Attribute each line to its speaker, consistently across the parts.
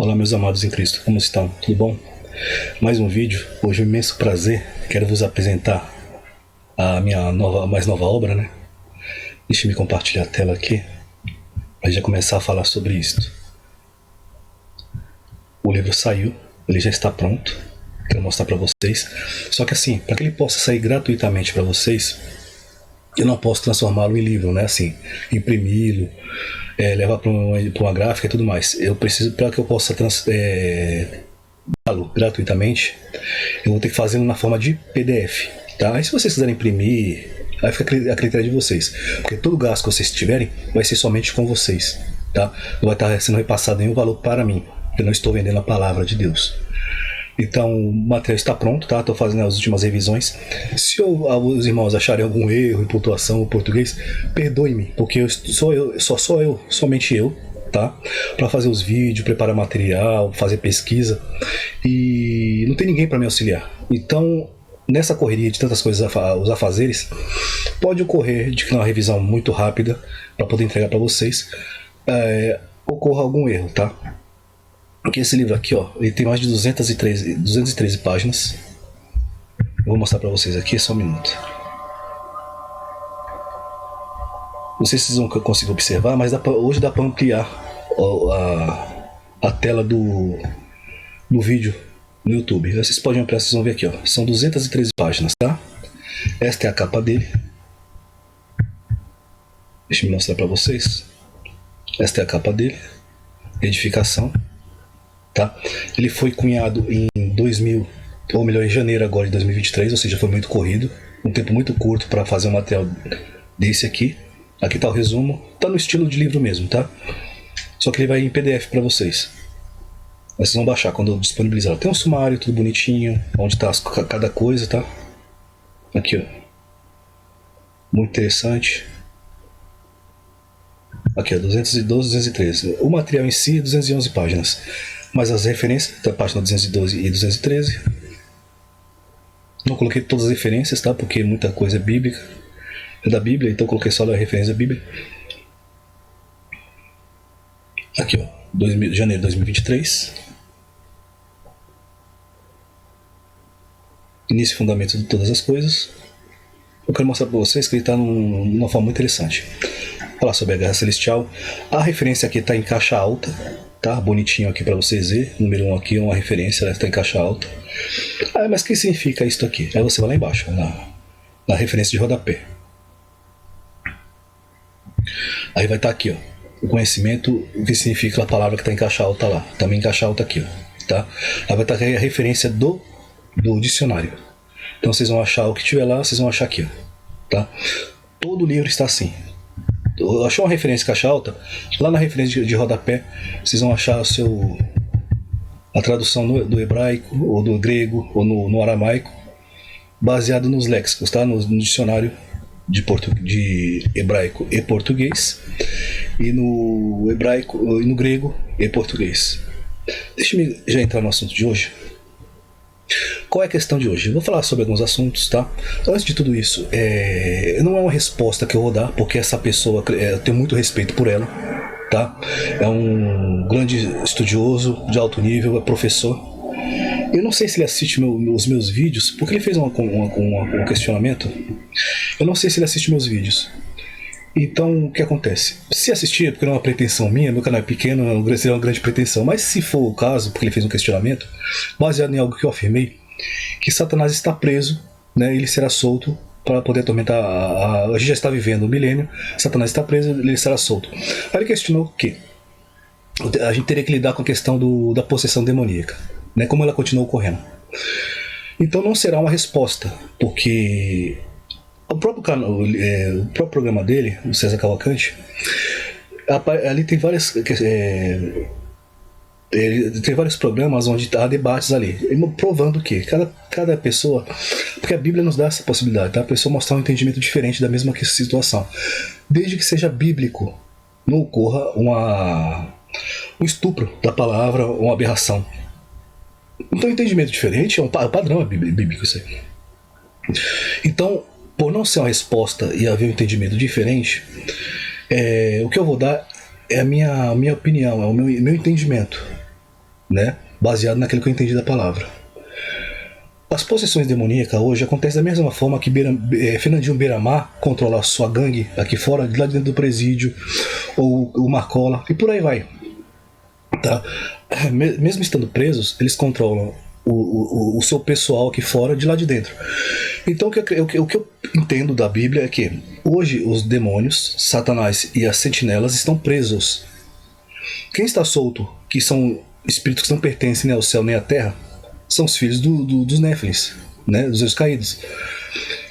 Speaker 1: Olá, meus amados em Cristo, como estão? Tudo bom? Mais um vídeo. Hoje é um imenso prazer. Quero vos apresentar a minha mais nova obra, né? Deixe-me compartilhar a tela aqui para já começar a falar sobre isto. O livro saiu, ele já está pronto. Quero mostrar para vocês. Só que assim, para que ele possa sair gratuitamente para vocês, eu não posso transformá-lo em livro, né? Assim, imprimi-lo, levar para uma gráfica e tudo mais. Eu preciso, para que eu possa dá-lo gratuitamente, eu vou ter que fazê-lo na forma de PDF, tá? Aí se vocês quiserem imprimir, aí fica a critério de vocês, porque todo gasto que vocês tiverem vai ser somente com vocês, tá? Não vai estar sendo repassado nenhum valor para mim, eu não estou vendendo a palavra de Deus. Então o material está pronto, tá? Estou fazendo as últimas revisões. Se os irmãos acharem algum erro em pontuação ou português, perdoe-me, porque somente eu, tá? Para fazer os vídeos, preparar material, fazer pesquisa, e não tem ninguém para me auxiliar. Então, nessa correria de tantas coisas os afazeres, pode ocorrer de que numa revisão muito rápida para poder entregar para vocês, ocorra algum erro, tá? Porque esse livro aqui, ó, ele tem mais de 213 páginas. Eu vou mostrar para vocês aqui, só um minuto. Não sei se vocês vão conseguir observar, mas hoje dá para ampliar a tela do vídeo no YouTube. Vocês podem ampliar, vocês vão ver aqui, ó. São 213 páginas, tá? Esta é a capa dele. Deixa eu mostrar para vocês. Esta é a capa dele. Edificação. Tá? Ele foi cunhado em 2000, ou melhor, em janeiro agora de 2023, ou seja, foi muito corrido, um tempo muito curto para fazer um material desse aqui. Aqui está o resumo, está no estilo de livro mesmo, tá? Só que ele vai em PDF para vocês. Vocês vão baixar quando eu disponibilizar. Tem um sumário, tudo bonitinho, onde está cada coisa, tá? Aqui, ó. Muito interessante. Aqui, ó, 212, 213. O material em si, 211 páginas. Mas as referências, da página 212 e 213. Não coloquei todas as referências, tá? Porque muita coisa é bíblica. É da Bíblia, então coloquei só a referência da Bíblia. Aqui, ó. Janeiro de 2023. Início e fundamento de todas as coisas. Eu quero mostrar para vocês que ele está numa forma muito interessante. Falar sobre a Guerra Celestial. A referência aqui está em caixa alta, tá? Bonitinho aqui para vocês verem. Número 1 aqui é uma referência, ela está em caixa alta. Mas o que significa isso aqui? Aí você vai lá embaixo, na referência de rodapé. Aí vai estar aqui, ó, o conhecimento, o que significa a palavra que está em caixa alta lá. Também em caixa alta aqui, ó, tá? Aí vai estar aqui a referência do dicionário. Então vocês vão achar o que tiver lá, vocês vão achar aqui, ó, tá? Todo livro está assim. Achou uma referência caixa alta? Lá na referência de rodapé, vocês vão achar a tradução do hebraico, ou do grego, ou no aramaico, baseado nos léxicos, tá? No dicionário de hebraico e português, e no hebraico e no grego e português. Deixa-me já entrar no assunto de hoje. Qual é a questão de hoje? Eu vou falar sobre alguns assuntos, tá? Antes de tudo isso, não é uma resposta que eu vou dar, porque essa pessoa, eu tenho muito respeito por ela, tá? É um grande estudioso de alto nível, é professor. Eu não sei se ele assiste os meus vídeos, porque ele fez um questionamento. Eu não sei se ele assiste meus vídeos. Então, o que acontece? Se assistir, é porque não é uma pretensão minha, meu canal é pequeno, seria uma grande pretensão, mas se for o caso, porque ele fez um questionamento, baseado em algo que eu afirmei, que Satanás está preso, né, ele será solto para poder atormentar, a gente já está vivendo o milênio, Satanás está preso, ele será solto. Aí ele questionou que a gente teria que lidar com a questão da possessão demoníaca, né, como ela continua ocorrendo. Então não será uma resposta, porque o próprio programa dele, o César Cavalcante, ali tem várias tem vários programas onde há debates ali, provando que cada pessoa, porque a Bíblia nos dá essa possibilidade, tá? A pessoa mostrar um entendimento diferente da mesma situação, desde que seja bíblico, não ocorra um estupro da palavra, uma aberração. Então, entendimento diferente é um padrão bíblico, isso aí. Então, por não ser uma resposta e haver um entendimento diferente, o que eu vou dar é a minha opinião, é o meu entendimento. né? Baseado naquilo que eu entendi da palavra. As possessões demoníacas hoje acontecem da mesma forma que Fernandinho Beiramar controla a sua gangue aqui fora, lá dentro do presídio, ou o Marcola, e por aí vai. Tá? Mesmo estando presos, eles controlam o seu pessoal aqui fora, de lá de dentro. Então o que eu entendo da Bíblia é que hoje os demônios, Satanás e as sentinelas estão presos. Quem está solto, que são espíritos que não pertencem nem ao céu nem à terra, são os filhos dos Néfilins, né, dos anjos caídos.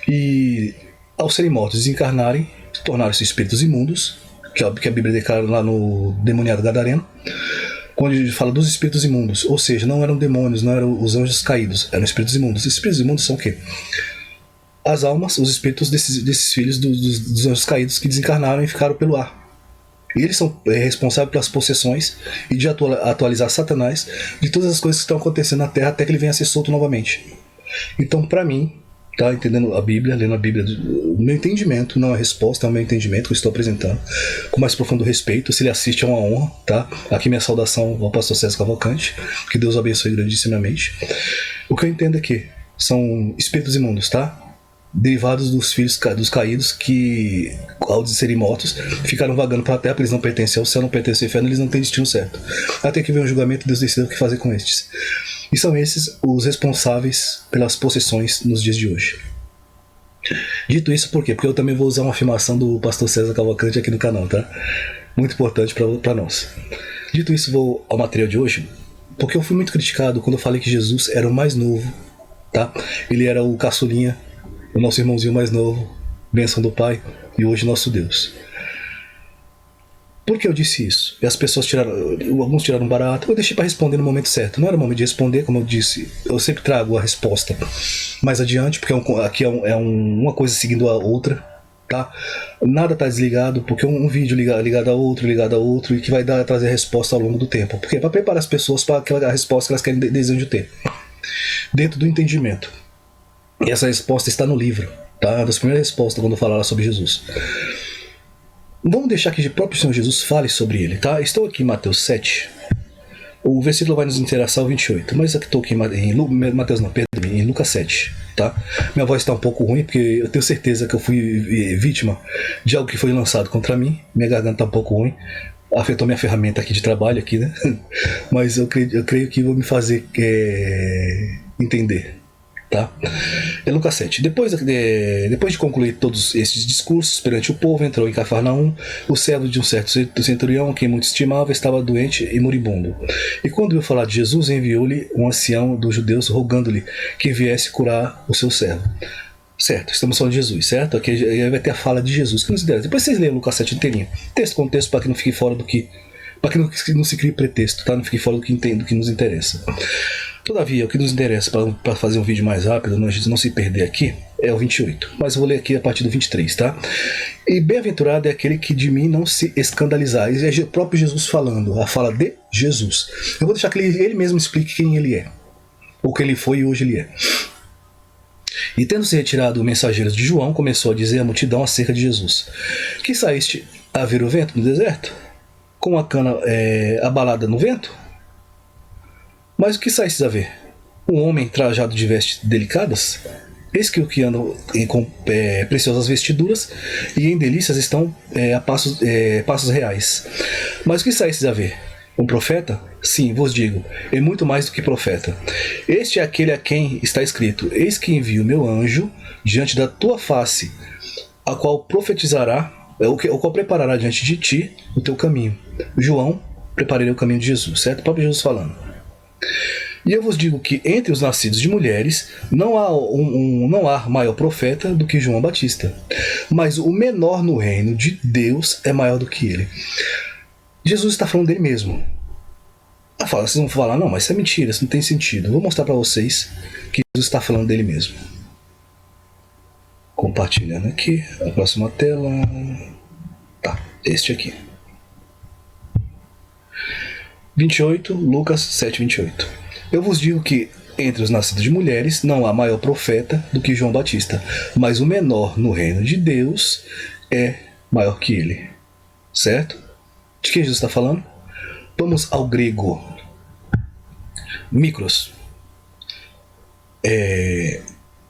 Speaker 1: E ao serem mortos, desencarnarem, tornaram-se espíritos imundos, que a Bíblia declara lá no Demoniado Gadareno, quando ele fala dos espíritos imundos, ou seja, não eram demônios, não eram os anjos caídos, eram espíritos imundos. Os espíritos imundos são o quê? As almas, os espíritos desses filhos dos anjos caídos que desencarnaram e ficaram pelo ar. E eles são responsáveis pelas possessões e de atualizar Satanás de todas as coisas que estão acontecendo na Terra até que ele venha a ser solto novamente. Então, para mim, tá entendendo a Bíblia, lendo a Bíblia, o meu entendimento, não é resposta, é o meu entendimento que eu estou apresentando, com mais profundo respeito. Se ele assiste, é uma honra, tá? Aqui minha saudação ao pastor César Cavalcante, que Deus abençoe grandissimamente. O que eu entendo é que são espíritos imundos, tá? Derivados dos filhos dos caídos que, ao serem mortos, ficaram vagando para a terra, porque eles não pertencem ao céu, não pertencem ao inferno, eles não têm destino certo. Até que vem um julgamento e Deus decide o que fazer com estes. E são esses os responsáveis pelas possessões nos dias de hoje. Dito isso, por quê? Porque eu também vou usar uma afirmação do pastor César Cavalcante aqui no canal, tá? Muito importante para nós. Dito isso, vou ao material de hoje, porque eu fui muito criticado quando eu falei que Jesus era o mais novo, tá? Ele era o caçulinha, o nosso irmãozinho mais novo, bênção do Pai, e hoje nosso Deus. Por que eu disse isso? E as pessoas alguns tiraram barato, eu deixei para responder no momento certo. Não era o momento de responder, como eu disse, eu sempre trago a resposta mais adiante, porque aqui uma coisa seguindo a outra, tá? Nada está desligado, porque um vídeo ligado a outro, e que vai trazer a resposta ao longo do tempo. Porque para preparar as pessoas para aquela resposta que elas querem, desejam ter, dentro do entendimento. E essa resposta está no livro, tá? Uma das primeiras respostas quando falaram sobre Jesus. Vamos deixar que o próprio Senhor Jesus fale sobre ele, tá? Estou aqui em Mateus 7. O versículo vai nos interessar o 28, mas aqui estou aqui em Lucas 7, tá? Minha voz está um pouco ruim, porque eu tenho certeza que eu fui vítima de algo que foi lançado contra mim. Minha garganta está um pouco ruim. Afetou minha ferramenta aqui de trabalho, aqui, né? Mas eu creio que vou me fazer entender. Tá? É Lucas 7. Depois de concluir todos esses discursos perante o povo, entrou em Cafarnaum. O servo de um certo centurião, que muito estimava, estava doente e moribundo. E quando ouviu falar de Jesus, enviou-lhe um ancião dos judeus, rogando-lhe que viesse curar o seu servo. Certo, estamos falando de Jesus, certo? Aqui vai ter a fala de Jesus, que nos interessa. Depois vocês leiam Lucas 7 inteirinho, texto com texto, para que não fique fora do que, para que não se crie pretexto, tá? Não fique fora do que nos interessa. Todavia, o que nos interessa para fazer um vídeo mais rápido, a gente não se perder aqui, é o 28. Mas eu vou ler aqui a partir do 23, tá? E bem-aventurado é aquele que de mim não se escandalizar. E é o próprio Jesus falando, a fala de Jesus. Eu vou deixar que ele mesmo explique quem ele é. O que ele foi e hoje ele é. E tendo se retirado mensageiros de João, começou a dizer à multidão acerca de Jesus: que saíste a ver o vento no deserto? Com a cana abalada no vento? Mas o que saíste a ver? Um homem trajado de vestes delicadas? Eis que o que andam com preciosas vestiduras e em delícias estão a passos reais. Mas o que saíste a ver? Um profeta? Sim, vos digo, é muito mais do que profeta. Este é aquele a quem está escrito: eis que envio o meu anjo diante da tua face, a qual profetizará, o qual preparará diante de ti o teu caminho. João, preparei o caminho de Jesus, certo? O próprio Jesus falando. E eu vos digo que entre os nascidos de mulheres não há maior profeta do que João Batista, mas o menor no reino de Deus é maior do que ele. Jesus está falando dele mesmo. Vocês vão falar, não, mas isso é mentira, isso não tem sentido. Eu vou mostrar para vocês que Jesus está falando dele mesmo. Compartilhando aqui, a próxima tela. Tá, este aqui. 28, Lucas 7, 28. Eu vos digo que entre os nascidos de mulheres não há maior profeta do que João Batista, mas o menor no reino de Deus é maior que ele. Certo? De quem Jesus está falando? Vamos ao grego. Micros.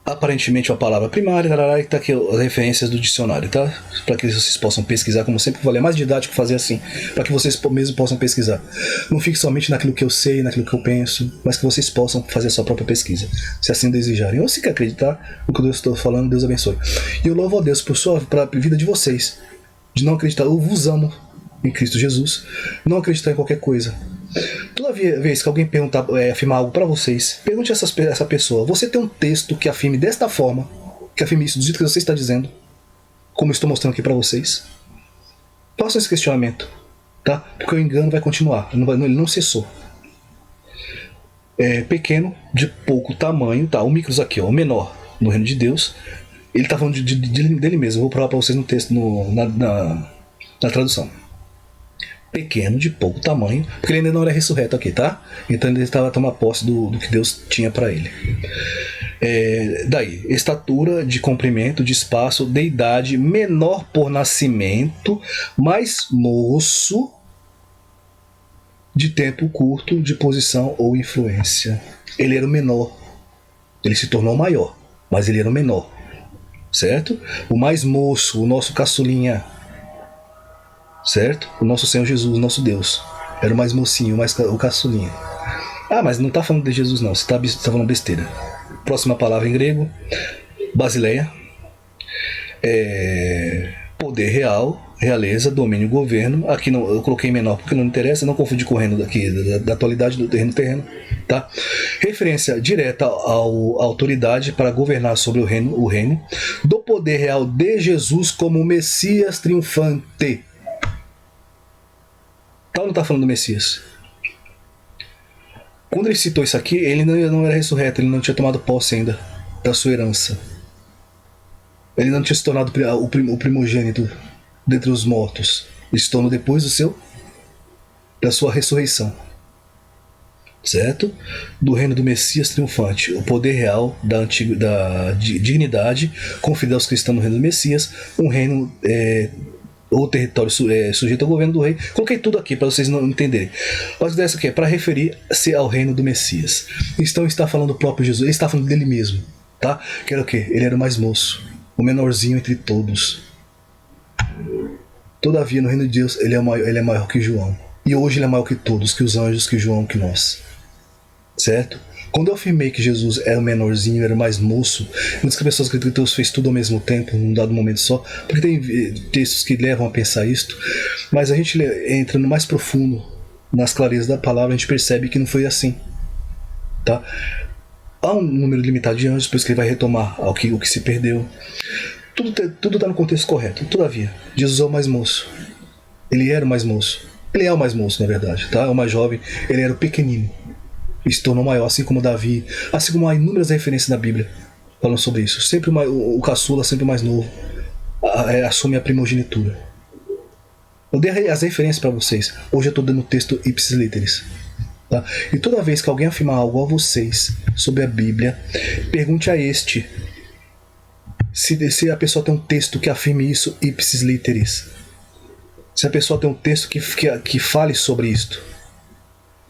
Speaker 1: Aparentemente uma palavra primária, tarará, e tá aqui as referências do dicionário, tá? Para que vocês possam pesquisar, como sempre falei, é mais didático fazer assim, para que vocês mesmo possam pesquisar. Não fique somente naquilo que eu sei, naquilo que eu penso, mas que vocês possam fazer a sua própria pesquisa, se assim desejarem. Ou se quer acreditar no que eu estou falando, Deus abençoe. E eu louvo a Deus para a vida de vocês, de não acreditar. Eu vos amo em Cristo Jesus, não acreditar em qualquer coisa. Toda vez que alguém perguntar, afirmar algo para vocês, pergunte a essa pessoa: você tem um texto que afirme desta forma, que afirme isso do jeito que você está dizendo, como eu estou mostrando aqui para vocês? Façam esse questionamento, tá? Porque o engano vai continuar, ele não cessou. Pequeno, de pouco tamanho, tá? O micros aqui, ó, o menor no reino de Deus. Ele está falando dele mesmo. Eu vou provar para vocês no texto, na tradução. Pequeno, de pouco tamanho, porque ele ainda não era ressurreto aqui, tá? Então ele estava a tomar posse do que Deus tinha para ele. Daí, estatura, de comprimento, de espaço, de idade, menor por nascimento, mais moço, de tempo curto, de posição ou influência. Ele era o menor. Ele se tornou maior, mas ele era o menor, certo? O mais moço, o nosso caçulinha, certo? O nosso Senhor Jesus, o nosso Deus, era o mais mocinho, o caçulinha. Ah, mas não está falando de Jesus não, você está falando besteira. Próxima palavra em grego, basileia. Poder real, realeza, domínio, governo. Aqui não, eu coloquei menor porque não interessa, não confunde com o reino daqui, da atualidade do terreno, tá? Referência direta à autoridade para governar sobre o reino, do poder real de Jesus como Messias triunfante. Paulo não está falando do Messias. Quando ele citou isso aqui, ele não era ressurreto, ele não tinha tomado posse ainda da sua herança. Ele não tinha se tornado o primogênito dentre os mortos. Ele se tornou depois da sua ressurreição. Certo? Do reino do Messias triunfante. O poder real da dignidade confidente aos cristãos no reino do Messias. Um reino... ou território sujeito ao governo do rei. Coloquei tudo aqui para vocês não entenderem. Mas dessa aqui é para referir-se ao reino do Messias. Então está falando do próprio Jesus, ele está falando dele mesmo, tá? Que era o quê? Ele era o mais moço, o menorzinho entre todos. Todavia, no reino de Deus, ele é maior que João. E hoje ele é maior que todos, que os anjos, que João, que nós. Certo? Quando eu afirmei que Jesus era o menorzinho, era o mais moço, muitas pessoas acreditam que Deus fez tudo ao mesmo tempo, num dado momento só, porque tem textos que levam a pensar isto, mas a gente entra no mais profundo, nas clarezas da palavra, a gente percebe que não foi assim. Tá? Há um número limitado de anjos, por isso que ele vai retomar o que se perdeu. Tudo está no contexto correto. Todavia, Jesus é o mais moço. Ele era o mais moço. Ele é o mais moço, na verdade. Tá? É o mais jovem. Ele era o pequenino. E se tornou maior, assim como Davi, assim como há inúmeras referências na Bíblia falando sobre isso. Sempre o caçula, sempre o mais novo, assume a primogenitura. Eu dei as referências para vocês. Hoje eu estou dando o texto ipsis literis. Tá? E toda vez que alguém afirmar algo a vocês sobre a Bíblia, pergunte a este se a pessoa tem um texto que afirme isso ipsis literis. Se a pessoa tem um texto que fale sobre isto.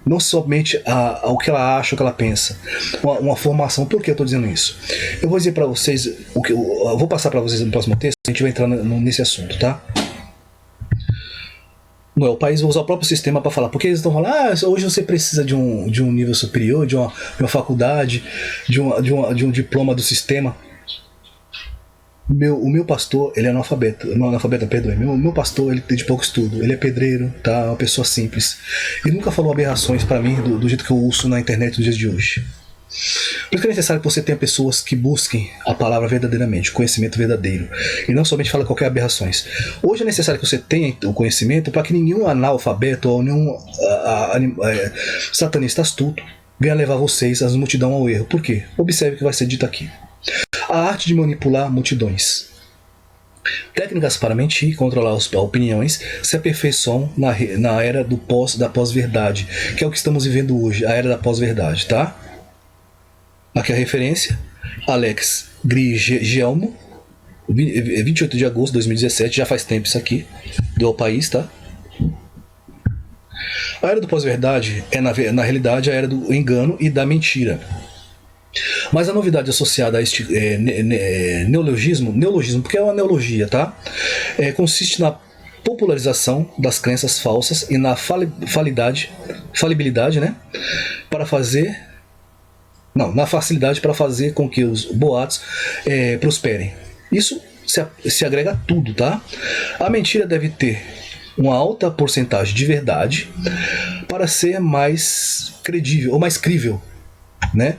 Speaker 1: Não somente o que ela acha, o que ela pensa. Uma formação. Por que eu estou dizendo isso? Eu vou dizer para vocês, eu vou passar para vocês no próximo texto, a gente vai entrar nesse assunto, tá? O país vai usar o próprio sistema para falar. Porque eles estão falando, hoje você precisa de um nível superior, de uma faculdade, de um diploma do sistema. O meu pastor, ele é analfabeto. Não analfabeto, perdoe. Meu pastor, ele tem de pouco estudo. Ele é pedreiro, tá? Uma pessoa simples. Ele nunca falou aberrações para mim do jeito que eu uso na internet nos dias de hoje. Por isso que é necessário que você tenha pessoas que busquem a palavra verdadeiramente, o conhecimento verdadeiro. E não somente fala qualquer aberrações. Hoje é necessário que você tenha o conhecimento para que nenhum analfabeto ou nenhum satanista astuto venha levar vocês, as multidão, ao erro. Por quê? Observe o que vai ser dito aqui. A arte de manipular multidões. Técnicas para mentir, controlar as opiniões, se aperfeiçoam na era da pós-verdade, que é o que estamos vivendo hoje, a era da pós-verdade, tá? Aqui a referência, Alex Grigelmo, 28 de agosto de 2017, já faz tempo isso aqui, do Ao País, tá? A era do pós-verdade é, na realidade, a era do engano e da mentira. Mas a novidade associada a este neologismo, porque é uma neologia, tá? Consiste na popularização das crenças falsas e na falibilidade, né? Na facilidade para fazer com que os boatos prosperem. Isso se agrega a tudo, tá? A mentira deve ter uma alta porcentagem de verdade para ser mais credível ou mais crível, né?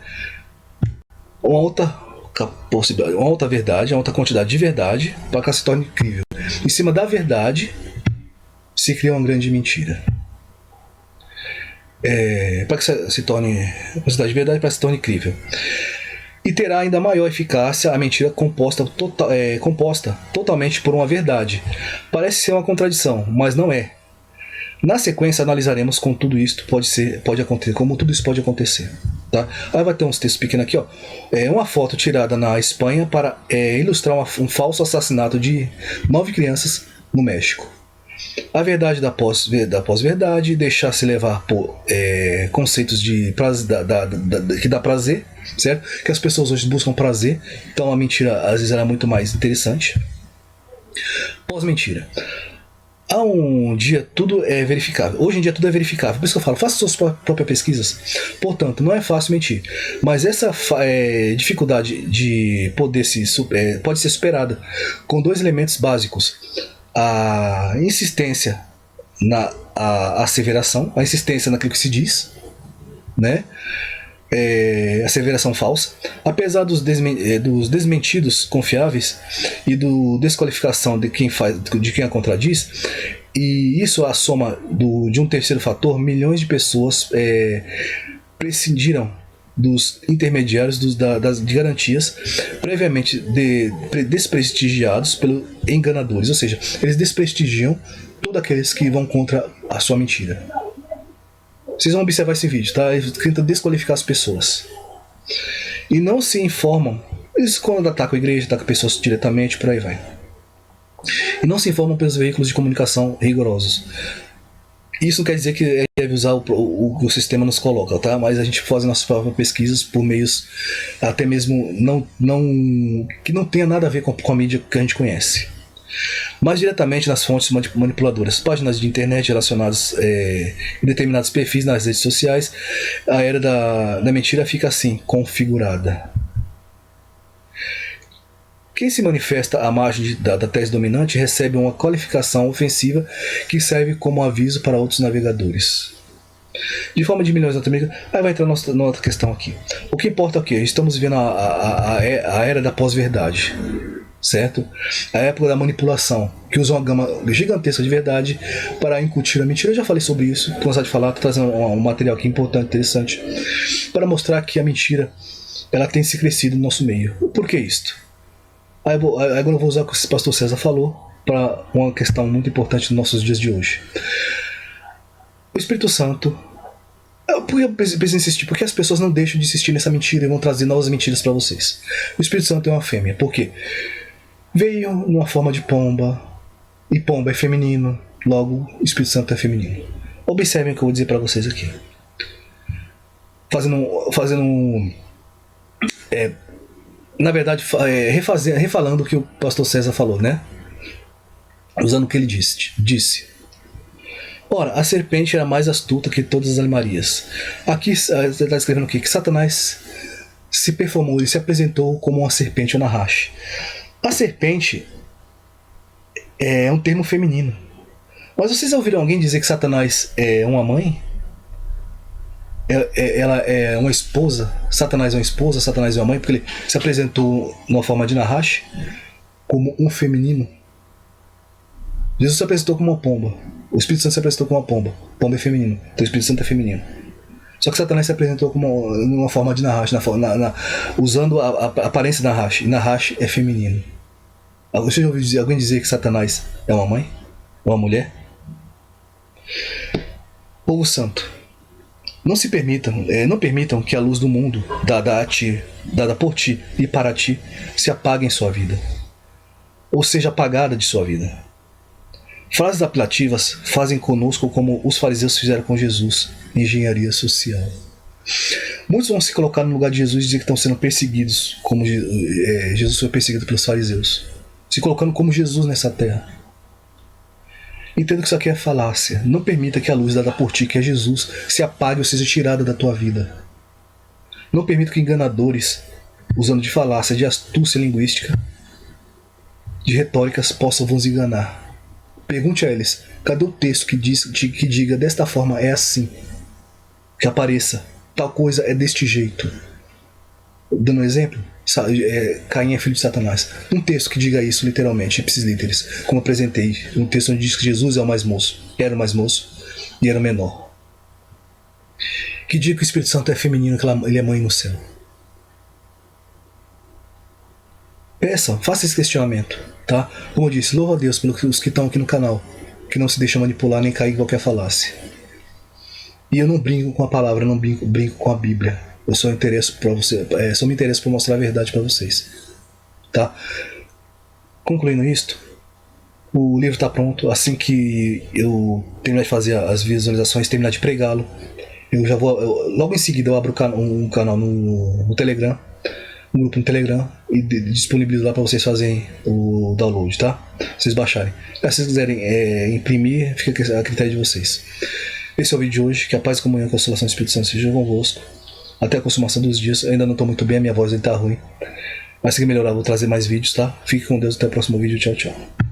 Speaker 1: Uma alta verdade, uma alta quantidade de verdade para que ela se torne crível. Em cima da verdade se cria uma grande mentira. Para que se torne uma quantidade de verdade, para que se torne crível. E terá ainda maior eficácia a mentira composta totalmente por uma verdade. Parece ser uma contradição, mas não é. Na sequência analisaremos como tudo isso pode acontecer. Tá? Aí vai ter uns textos pequenos aqui, ó. Uma foto tirada na Espanha para ilustrar um falso assassinato de 9 crianças no México. A verdade da pós-verdade, deixar-se levar por conceitos de prazer, que dá prazer, certo? Que as pessoas hoje buscam prazer, então a mentira às vezes era muito mais interessante. Pós-mentira. Há um dia tudo é verificável. Hoje em dia tudo é verificável. Por isso que eu falo, faça suas próprias pesquisas. Portanto, não é fácil mentir. Mas essa dificuldade de pode ser superada com 2 elementos básicos. A insistência na asseveração, a insistência naquilo que se diz, né? Asseveração falsa. Apesar dos desmentidos confiáveis e do desqualificação de quem a contradiz, e isso a soma de um terceiro fator, milhões de pessoas prescindiram dos intermediários de garantias previamente desprestigiados pelos enganadores, ou seja, eles desprestigiam todos aqueles que vão contra a sua mentira. Vocês vão observar esse vídeo, tá? Eles tentam desqualificar as pessoas. E não se informam. Eles, quando atacam a igreja, atacam pessoas diretamente, por aí vai. E não se informam pelos veículos de comunicação rigorosos. Isso não quer dizer que deve usar o que o sistema nos coloca, tá? Mas a gente faz nossas próprias pesquisas por meios até mesmo que não tenha nada a ver com a mídia que a gente conhece. Mais diretamente nas fontes manipuladoras, páginas de internet relacionadas em determinados perfis nas redes sociais, a era da mentira fica assim, configurada. Quem se manifesta à margem da tese dominante recebe uma qualificação ofensiva que serve como aviso para outros navegadores. De forma de milhões de amigos, aí vai entrar na outra questão aqui. O que importa é o que? Estamos vivendo a era da pós-verdade, certo? A época da manipulação, que usa uma gama gigantesca de verdade para incutir a mentira. Eu já falei sobre isso, estou cansado de falar, estou trazendo um material aqui importante, interessante, para mostrar que a mentira ela tem se crescido no nosso meio. Por que isto? Agora eu vou usar o que o pastor César falou para uma questão muito importante nos nossos dias de hoje. O Espírito Santo, eu preciso insistir, porque as pessoas não deixam de insistir nessa mentira e vão trazer novas mentiras para vocês. O Espírito Santo é uma fêmea, por quê? Veio numa forma de pomba, e pomba é feminino, logo o Espírito Santo é feminino. Observem o que eu vou dizer para vocês aqui. Na verdade, refalando o que o pastor César falou, né? Usando o que ele disse. Ora, a serpente era mais astuta que todas as almarias. Aqui ele está escrevendo o quê? Que Satanás se performou, ele se apresentou como uma serpente ou Nahash. A serpente é um termo feminino. Mas vocês já ouviram alguém dizer que Satanás é uma mãe? Ela é uma esposa? Satanás é uma esposa? Satanás é uma mãe? Porque ele se apresentou numa forma de Nahash como um feminino. Jesus se apresentou como uma pomba. O Espírito Santo se apresentou como uma pomba. Pomba é feminino. Então o Espírito Santo é feminino. Só que Satanás se apresentou como uma forma de Nahash, usando a aparência de Nahash. E Nahash é feminino. Você já ouviu alguém dizer que Satanás é uma mãe? Ou uma mulher? Povo santo, não permitam que a luz do mundo, dada por ti e para ti, se apague em sua vida, ou seja apagada de sua vida. Frases apelativas fazem conosco como os fariseus fizeram com Jesus, engenharia social. Muitos vão se colocar no lugar de Jesus e dizer que estão sendo perseguidos, como Jesus foi perseguido pelos fariseus, se colocando como Jesus nessa terra. Entendo que isso aqui é falácia. Não permita que a luz dada por ti, que é Jesus, se apague ou seja tirada da tua vida. Não permita que enganadores, usando de falácia, de astúcia linguística, de retóricas, possam vos enganar. Pergunte a eles, cadê o texto que diga desta forma é assim? Que apareça, tal coisa é deste jeito. Dando um exemplo, Caim é filho de Satanás. Um texto que diga isso literalmente, ipsis literis, como apresentei. Um texto onde diz que Jesus é o mais moço, era o mais moço e era o menor. Que diga que o Espírito Santo é feminino, que ele é mãe no céu. Peça, faça esse questionamento, tá? Como eu disse, louvo a Deus pelos que estão aqui no canal, que não se deixam manipular nem cair em qualquer falácia. E eu não brinco com a palavra, eu não brinco com a Bíblia. Eu só me interesso por mostrar a verdade para vocês, tá? Concluindo isto, o livro está pronto. Assim que eu terminar de fazer as visualizações, terminar de pregá-lo, eu já vou, logo em seguida eu abro um canal no Telegram, um grupo no Telegram, e disponibilizo lá para vocês fazerem o download, tá? Vocês baixarem. Se vocês quiserem imprimir, fica a critério de vocês. Esse é o vídeo de hoje. Que a paz e comunhão e a consolação do Espírito Santo seja convosco. Até a consumação dos dias. Eu ainda não estou muito bem, a minha voz está ruim. Mas se melhorar, eu vou trazer mais vídeos, tá? Fique com Deus, até o próximo vídeo. Tchau, tchau.